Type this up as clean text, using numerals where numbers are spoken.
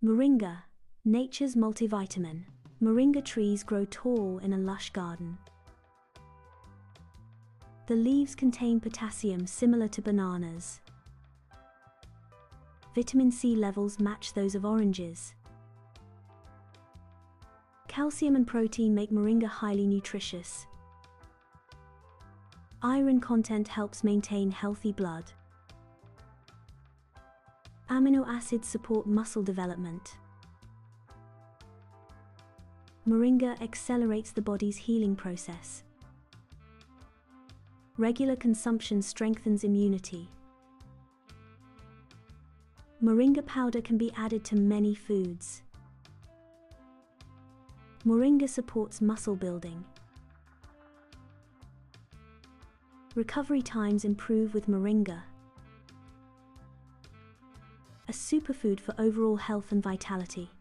Moringa, nature's multivitamin. Moringa trees grow tall in a lush garden. The leaves contain potassium similar to bananas. Vitamin C levels match those of oranges. Calcium and protein make moringa highly nutritious. Iron content helps maintain healthy blood. Amino acids support muscle development. Moringa accelerates the body's healing process. Regular consumption strengthens immunity. Moringa powder can be added to many foods. Moringa supports muscle building. Recovery times improve with moringa. A superfood for overall health and vitality.